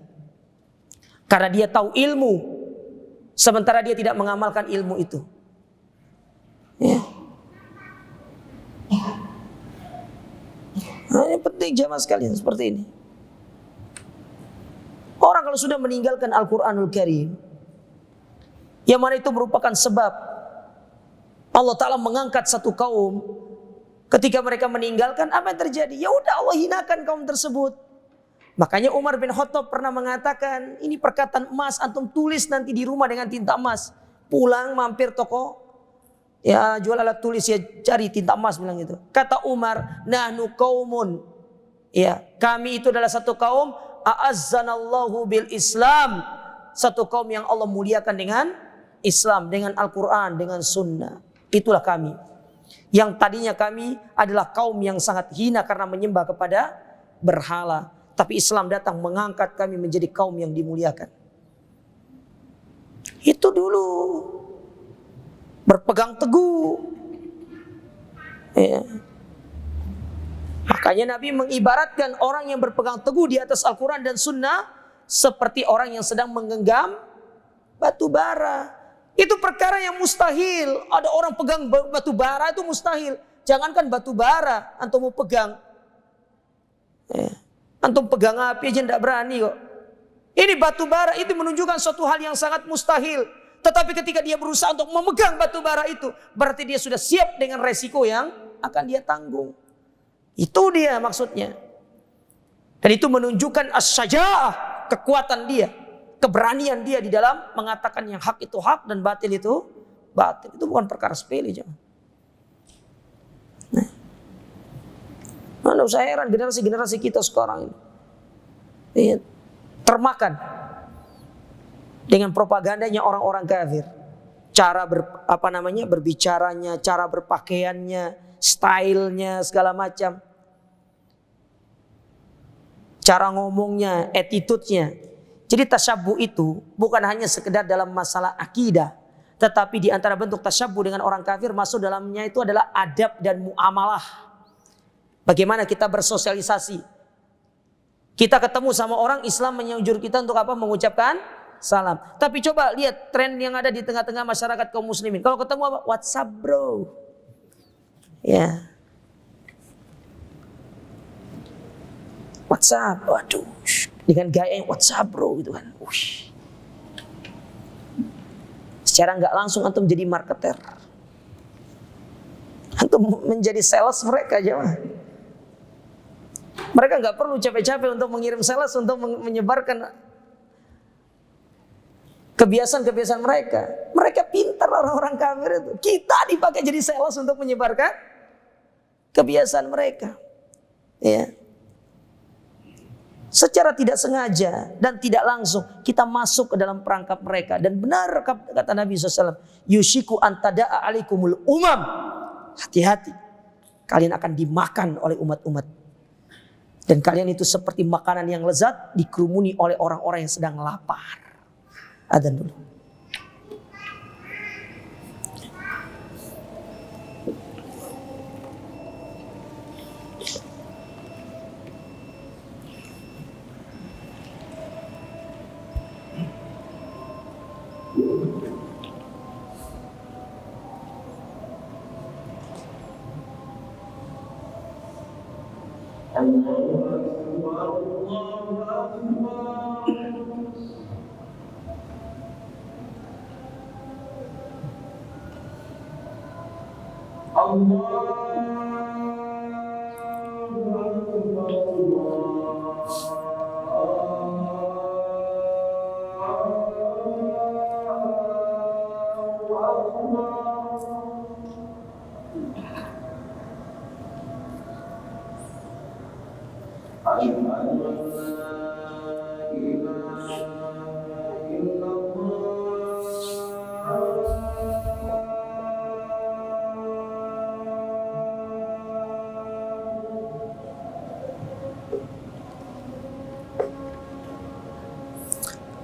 Karena dia tahu ilmu, sementara dia tidak mengamalkan ilmu itu. Ya. Nah, ini penting jamaah sekalian seperti ini. Orang kalau sudah meninggalkan Al-Quranul Karim, yang mana itu merupakan sebab Allah Ta'ala mengangkat satu kaum. Ketika mereka meninggalkan, apa yang terjadi? Ya udah, Allah hinakan kaum tersebut. Makanya Umar bin Khattab pernah mengatakan, ini perkataan emas, antum tulis nanti di rumah dengan tinta emas. Pulang mampir toko, ya jual alat tulis, ya cari tinta emas, bilang gitu. Kata Umar, nahnu qaumun, ya kami itu adalah satu kaum, a'azzanallahu bil Islam, satu kaum yang Allah muliakan dengan Islam, dengan Al-Quran, dengan Sunnah. Itulah kami. Yang tadinya kami adalah kaum yang sangat hina karena menyembah kepada berhala, tapi Islam datang mengangkat kami menjadi kaum yang dimuliakan. Itu dulu. Berpegang teguh. Ya. Makanya Nabi mengibaratkan orang yang berpegang teguh di atas Al-Quran dan Sunnah seperti orang yang sedang menggenggam batu bara. Itu perkara yang mustahil. Ada orang pegang batu bara itu mustahil. Jangankan batu bara, antum mau pegang. Ya. Antum pegang api aja tidak berani kok. Ini batu bara itu menunjukkan suatu hal yang sangat mustahil. Tetapi ketika dia berusaha untuk memegang batu bara itu, berarti dia sudah siap dengan resiko yang akan dia tanggung. Itu dia maksudnya. Dan itu menunjukkan as-syaja'ah, kekuatan dia, keberanian dia di dalam mengatakan yang hak itu hak dan batil itu batil. Itu bukan perkara sepele, jangan. Nah, saya heran generasi-generasi kita sekarang ini termakan dengan propagandanya orang-orang kafir. Cara berbicaranya, cara berpakaiannya, stylenya, segala macam. Cara ngomongnya, attitude-nya. Jadi tasyabbuh itu bukan hanya sekedar dalam masalah akidah, tetapi di antara bentuk tasyabbuh dengan orang kafir masuk dalamnya itu adalah adab dan muamalah. Bagaimana kita bersosialisasi. Kita ketemu sama orang, Islam menyuruh kita untuk apa? Mengucapkan salam. Tapi coba lihat tren yang ada di tengah-tengah masyarakat kaum muslimin. Kalau ketemu apa? WhatsApp bro. Ya. WhatsApp, waduh. Dengan gaya yang WhatsApp bro gitu kan. Secara nggak langsung antum jadi marketer. Antum menjadi sales mereka aja mah. Mereka nggak perlu capek-capek untuk mengirim sales untuk menyebarkan kebiasaan-kebiasaan mereka. Mereka pintar orang-orang kafir itu. Kita dipakai jadi sales untuk menyebarkan kebiasaan mereka. Ya. Secara tidak sengaja dan tidak langsung kita masuk ke dalam perangkap mereka. Dan benar kata Nabi SAW, yushiku antada'a alikumul umam. Hati-hati, kalian akan dimakan oleh umat-umat. Dan kalian itu seperti makanan yang lezat dikerumuni oleh orang-orang yang sedang lapar. Adzan dulu.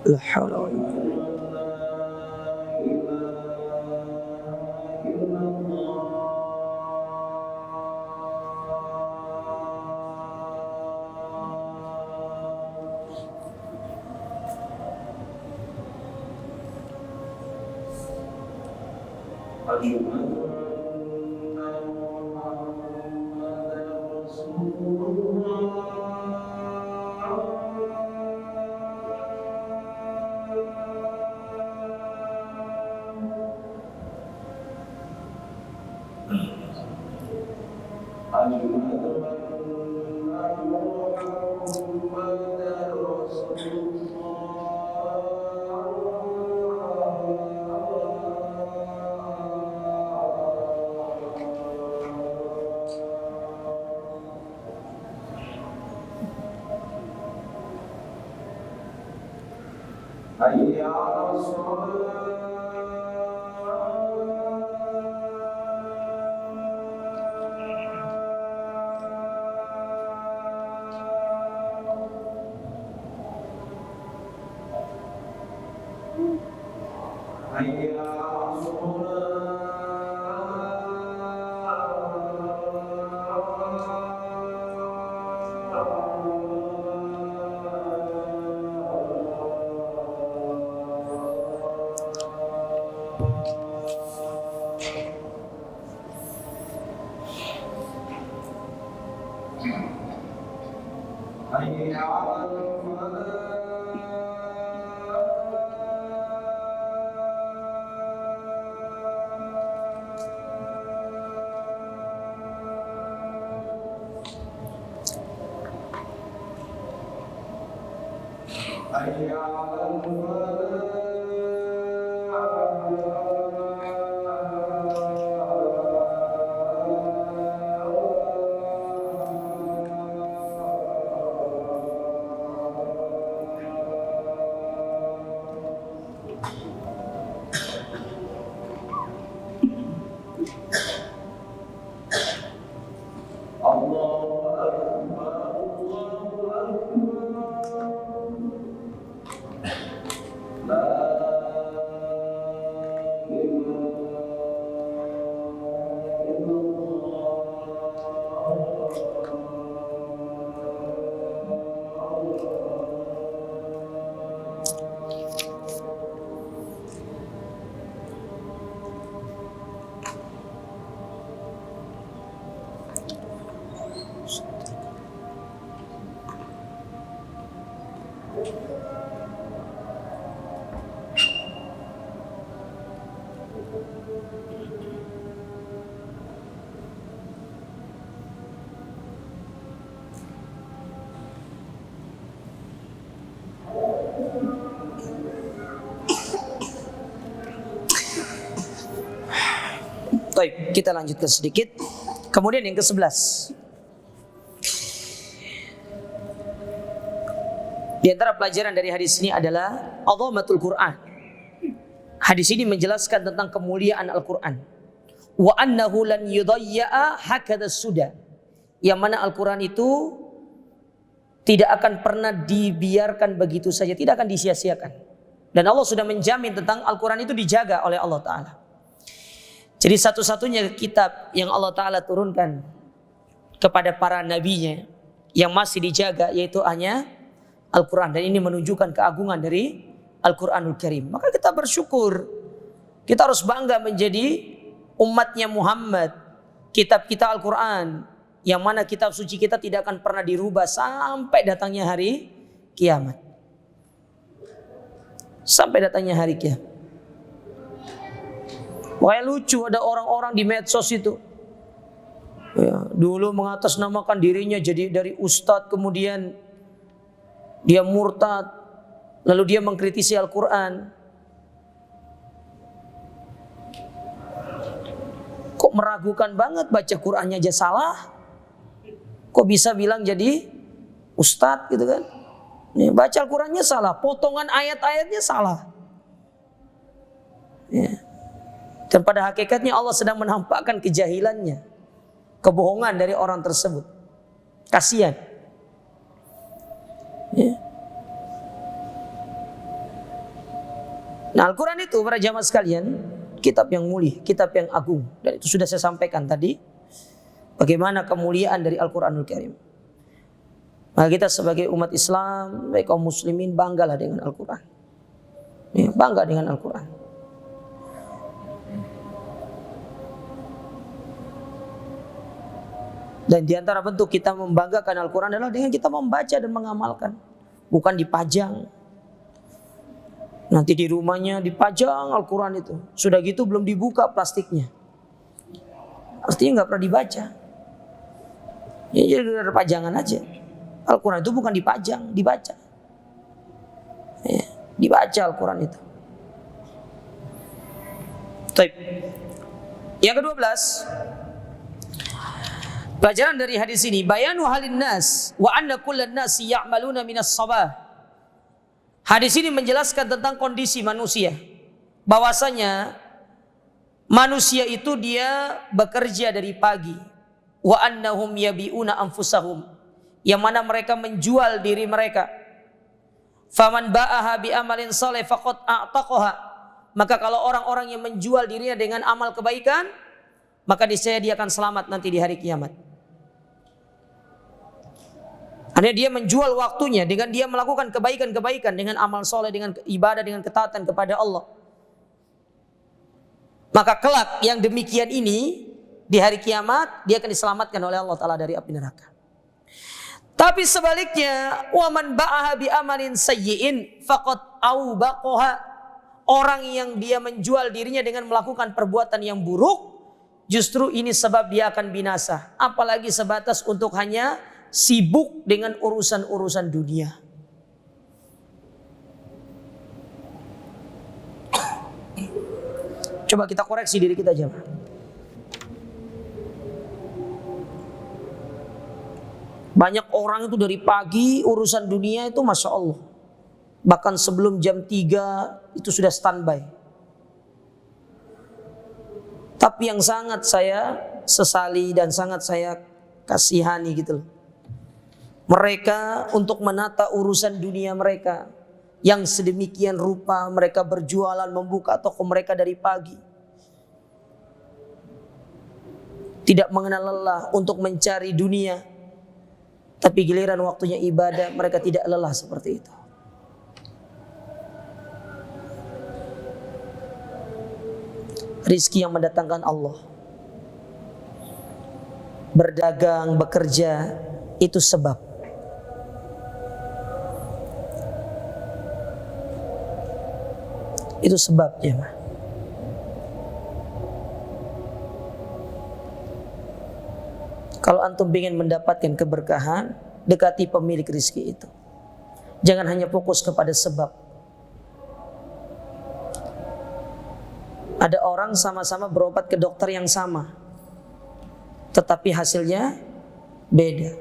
La haula wa la Baik, kita lanjutkan sedikit. Kemudian yang ke-11. Di antara pelajaran dari hadis ini adalah azamatul Quran. Hadis ini menjelaskan tentang kemuliaan Al-Quran. Wa annahu lan yudayya'a hakadha suda. Yang mana Al-Quran itu tidak akan pernah dibiarkan begitu saja, tidak akan disia-siakan. Dan Allah sudah menjamin tentang Al-Quran itu dijaga oleh Allah Ta'ala. Jadi satu-satunya kitab yang Allah Ta'ala turunkan kepada para nabinya yang masih dijaga yaitu hanya Al-Quran. Dan ini menunjukkan keagungan dari Al-Quranul Karim. Maka kita bersyukur. Kita harus bangga menjadi umatnya Muhammad. Kitab kita Al-Quran yang mana kitab suci kita tidak akan pernah dirubah sampai datangnya hari kiamat. Sampai datangnya hari kiamat. Wah, lucu ada orang-orang di medsos itu. Ya, dulu mengatasnamakan dirinya jadi dari ustadz, kemudian dia murtad, lalu dia mengkritisi Al-Quran. Kok meragukan banget, baca Qurannya aja salah, kok bisa bilang jadi ustadz gitu kan? Ya, baca Al-Qurannya salah, potongan ayat-ayatnya salah. Ya. Dan pada hakikatnya Allah sedang menampakkan kejahilannya, kebohongan dari orang tersebut. Kasihan. Ya. Nah, Al-Quran itu para jamaah sekalian, kitab yang mulia, kitab yang agung. Dan itu sudah saya sampaikan tadi, bagaimana kemuliaan dari Al-Quranul Karim. Maka kita sebagai umat Islam, baik kaum muslimin, banggalah dengan Al-Quran. Ya, bangga dengan Al-Quran. Dan di antara bentuk kita membanggakan Al-Quran adalah dengan kita membaca dan mengamalkan. Bukan dipajang. Nanti di rumahnya dipajang Al-Quran itu. Sudah gitu belum dibuka plastiknya. Artinya nggak pernah dibaca. Ya, jadi ada pajangan aja. Al-Quran itu bukan dipajang, dibaca. Ya, dibaca Al-Quran itu. Baik. Yang ke-12. Pelajaran dari hadis ini, bayanu halin nas wa anna kullan nasi ya'maluna minas sabah. Hadis ini menjelaskan tentang kondisi manusia, bahwasanya manusia itu dia bekerja dari pagi, wa annahum yabi'una anfusahum, yang mana mereka menjual diri mereka. Faman ba'aha bi amalin saleh faqad a'taqaha. Maka kalau orang-orang yang menjual dirinya dengan amal kebaikan, maka niscaya dia akan selamat nanti di hari kiamat. Artinya dia menjual waktunya dengan dia melakukan kebaikan-kebaikan, dengan amal soleh, dengan ibadah, dengan ketaatan kepada Allah. Maka kelak yang demikian ini di hari kiamat dia akan diselamatkan oleh Allah Ta'ala dari api neraka. Tapi sebaliknya, wa man ba'aha bi amalin sayyi'in faqad aubaqaha. Orang yang dia menjual dirinya dengan melakukan perbuatan yang buruk, justru ini sebab dia akan binasa. Apalagi sebatas untuk hanya sibuk dengan urusan-urusan dunia. Coba kita koreksi diri kita aja. Banyak orang itu dari pagi urusan dunia itu Masya Allah. Bahkan sebelum jam 3 itu sudah standby. Tapi yang sangat saya sesali dan sangat saya kasihani gitu loh. Mereka untuk menata urusan dunia mereka yang sedemikian rupa, mereka berjualan, membuka toko mereka dari pagi. Tidak mengenal lelah untuk mencari dunia. Tapi giliran waktunya ibadah, mereka tidak lelah seperti itu. Rizki yang mendatangkan Allah. Berdagang, bekerja, itu sebab. Itu sebabnya. Kalau antum ingin mendapatkan keberkahan, dekati pemilik rizki itu. Jangan hanya fokus kepada sebab. Ada orang sama-sama berobat ke dokter yang sama, tetapi hasilnya beda.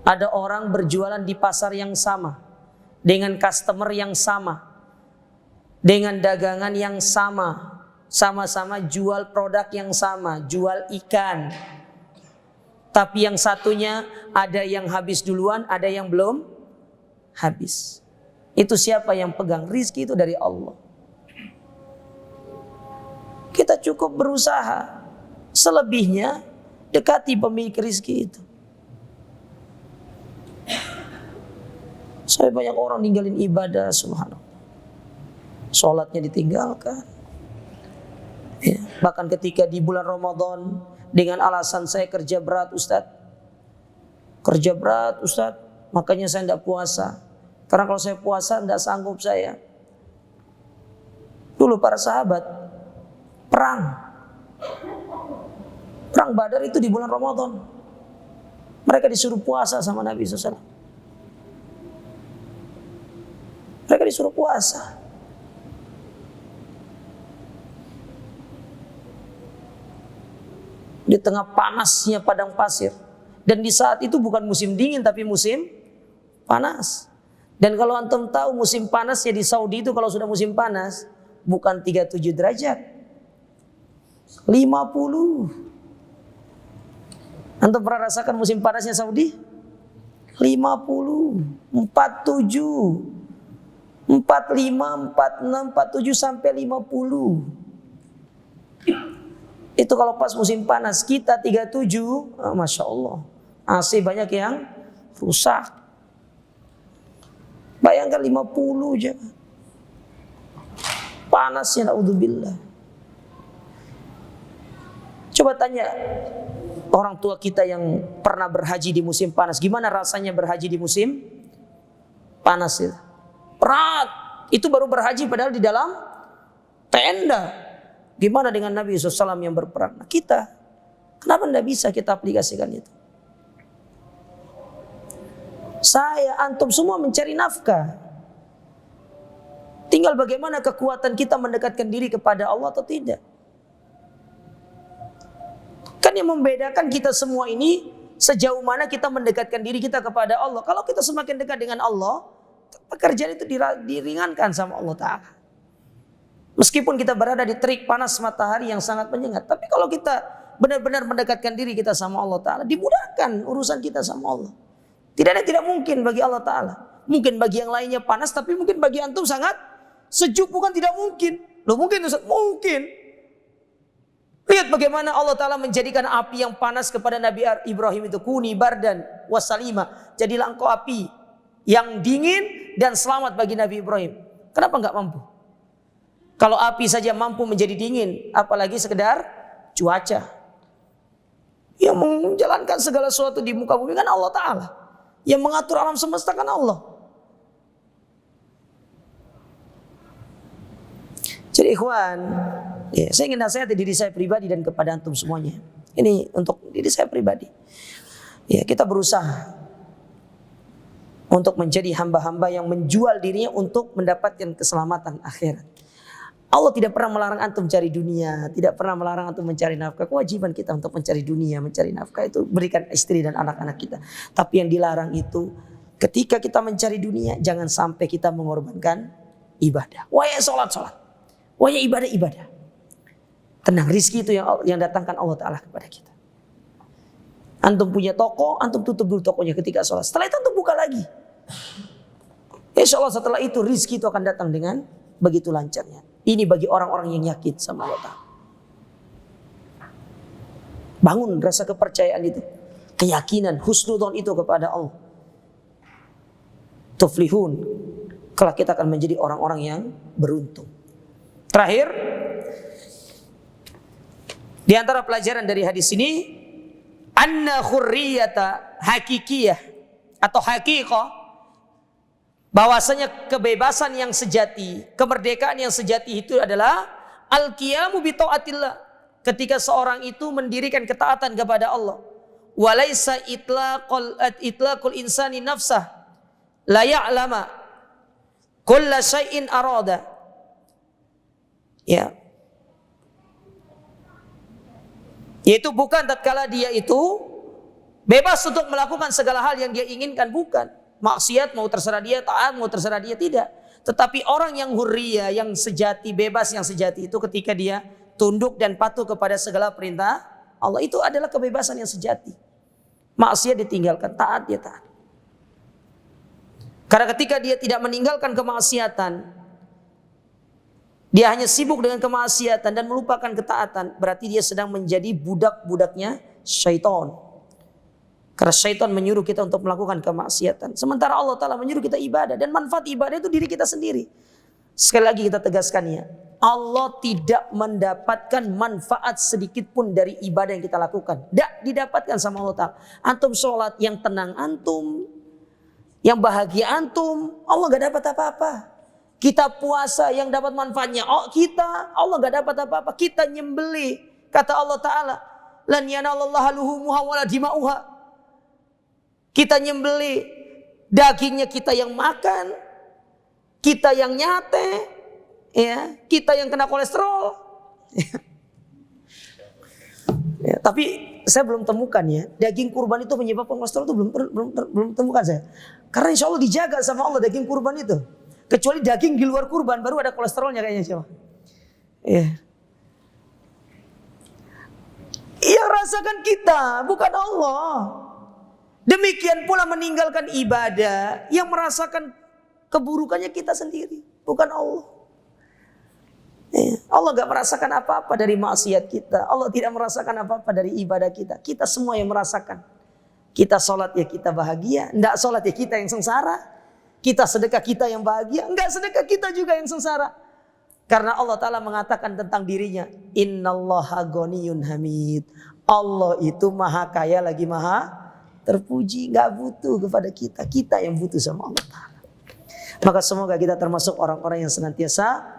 Ada orang berjualan di pasar yang sama, dengan customer yang sama, dengan dagangan yang sama, sama-sama jual produk yang sama, jual ikan. Tapi yang satunya ada yang habis duluan, ada yang belum habis. Itu siapa yang pegang? Rizki itu dari Allah. Kita cukup berusaha. Selebihnya dekati pemilik rizki itu. Saya banyak orang ninggalin ibadah, subhanallah. Sholatnya ditinggalkan. Ya, bahkan ketika di bulan Ramadan dengan alasan saya kerja berat Ustadz, Kerja berat Ustaz, makanya saya tidak puasa. Karena kalau saya puasa tidak sanggup saya. Dulu para sahabat perang Badar itu di bulan Ramadan. Mereka disuruh puasa sama Nabi SAW. Mereka disuruh puasa. Di tengah panasnya padang pasir. Dan di saat itu bukan musim dingin tapi musim panas. Dan kalau antum tahu musim panasnya di Saudi itu, kalau sudah musim panas bukan 37 derajat, 50. Antum pernah rasakan musim panasnya Saudi? 50, 47, 45, 46, 47 sampai 50. Itu kalau pas musim panas. Kita 37, Masya Allah, AC banyak yang rusak. Bayangkan 50 aja. Panasnya, naudzubillah. Coba tanya orang tua kita yang pernah berhaji di musim panas, gimana rasanya berhaji di musim panas itu? Berat. Itu baru berhaji padahal di dalam tenda. Gimana dengan Nabi SAW yang berperang? Nah, kita, kenapa tidak bisa kita aplikasikan itu? Saya, antum semua mencari nafkah. Tinggal bagaimana kekuatan kita mendekatkan diri kepada Allah atau tidak. Kan yang membedakan kita semua ini sejauh mana kita mendekatkan diri kita kepada Allah. Kalau kita semakin dekat dengan Allah, pekerjaan itu diringankan sama Allah Ta'ala. Meskipun kita berada di terik panas matahari yang sangat menyengat, tapi kalau kita benar-benar mendekatkan diri kita sama Allah Ta'ala, dimudahkan urusan kita sama Allah. Tidak ada tidak mungkin bagi Allah Ta'ala. Mungkin bagi yang lainnya panas, tapi mungkin bagi antum sangat sejuk, bukan tidak mungkin. Loh mungkin Ustaz? Mungkin. Lihat bagaimana Allah Ta'ala menjadikan api yang panas kepada Nabi Ibrahim itu. Kuni bardan wassalima. Jadilah engkau api yang dingin dan selamat bagi Nabi Ibrahim. Kenapa enggak mampu? Kalau api saja mampu menjadi dingin, apalagi sekedar cuaca. Yang menjalankan segala sesuatu di muka bumi kan Allah Ta'ala. Yang mengatur alam semesta kan Allah. Jadi ikhwan, ya, saya ingin nasihat diri saya pribadi dan kepada antum semuanya. Ini untuk diri saya pribadi. Ya, kita berusaha untuk menjadi hamba-hamba yang menjual dirinya untuk mendapatkan keselamatan akhirat. Allah tidak pernah melarang antum mencari dunia, tidak pernah melarang antum mencari nafkah. Kewajiban kita untuk mencari dunia, mencari nafkah itu berikan istri dan anak-anak kita. Tapi yang dilarang itu ketika kita mencari dunia, jangan sampai kita mengorbankan ibadah. Wahai sholat, wahai ibadah. Tenang, rizki itu yang datangkan Allah Ta'ala kepada kita. Antum punya toko, antum tutup dulu tokonya ketika sholat. Setelah itu antum buka lagi. Insya Allah setelah itu rizki itu akan datang dengan begitu lancarnya. Ini bagi orang-orang yang yakin sama Allah Ta'ala. Bangun rasa kepercayaan itu, keyakinan, husnudzon itu kepada Allah. Tuflihun, kelak kita akan menjadi orang-orang yang beruntung. Terakhir, di antara pelajaran dari hadis ini, anna khurriyata hakikiyah atau haqiqah, bahwasanya kebebasan yang sejati, kemerdekaan yang sejati itu adalah al-qiyamu bi taatillah. Ketika seorang itu mendirikan ketaatan kepada Allah. Walaisa itlaqul insani nafsah la ya'lama kulla syai'in arada. Ya. Yaitu bukan tatkala dia itu bebas untuk melakukan segala hal yang dia inginkan, bukan. Maksiat mau terserah dia, taat mau terserah dia, tidak. Tetapi orang yang hurriyah, yang sejati, bebas yang sejati itu ketika dia tunduk dan patuh kepada segala perintah Allah, itu adalah kebebasan yang sejati. Maksiat ditinggalkan, taat dia taat. Karena ketika dia tidak meninggalkan kemaksiatan, dia hanya sibuk dengan kemaksiatan dan melupakan ketaatan, berarti dia sedang menjadi budak-budaknya syaitan. Karena syaitan menyuruh kita untuk melakukan kemaksiatan. Sementara Allah Ta'ala menyuruh kita ibadah. Dan manfaat ibadah itu diri kita sendiri. Sekali lagi kita tegaskan ya. Allah tidak mendapatkan manfaat sedikit pun dari ibadah yang kita lakukan. Tidak didapatkan sama Allah Ta'ala. Antum sholat yang tenang antum, yang bahagia antum, Allah gak dapat apa-apa. Kita puasa yang dapat manfaatnya, kita, Allah gak dapat apa-apa. Kita nyembeli, kata Allah Ta'ala, lan yanalallaha luhumuha wala dima'uha. Kita nyembeli, dagingnya kita yang makan, kita yang nyate, ya, kita yang kena kolesterol. Ya, tapi saya belum temukan ya, daging kurban itu menyebabkan kolesterol itu belum temukan saya. Karena insya Allah dijaga sama Allah daging kurban itu. Kecuali daging di luar kurban baru ada kolesterolnya kayaknya siapa? Ya. Yang rasakan kita bukan Allah. Demikian pula meninggalkan ibadah yang merasakan keburukannya kita sendiri, bukan Allah. Allah gak merasakan apa-apa dari maksiat kita. Allah tidak merasakan apa-apa dari ibadah kita. Kita semua yang merasakan. Kita sholat ya kita bahagia, enggak sholat ya kita yang sengsara. Kita sedekah kita yang bahagia, enggak sedekah kita juga yang sengsara. Karena Allah Ta'ala mengatakan tentang dirinya, Innallaha ghaniyun hamid. Allah itu maha kaya lagi maha terpuji, enggak butuh kepada kita. Kita yang butuh sama Allah Ta'ala. Maka semoga kita termasuk orang-orang yang senantiasa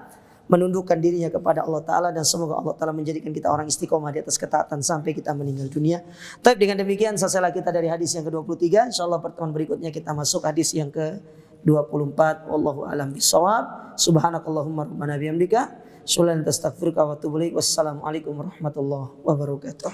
menundukkan dirinya kepada Allah Ta'ala. Dan semoga Allah Ta'ala menjadikan kita orang istiqomah di atas ketaatan sampai kita meninggal dunia. Tapi dengan demikian selesailah kita dari hadis yang ke-23. InsyaAllah pertemuan berikutnya kita masuk hadis yang ke-24. Wallahu a'lam bishawab. Subhanakallahumma rabbana bihamdika. Syulan tastaghfiruka wa atubu ilaik. Wassalamualaikum warahmatullahi wabarakatuh.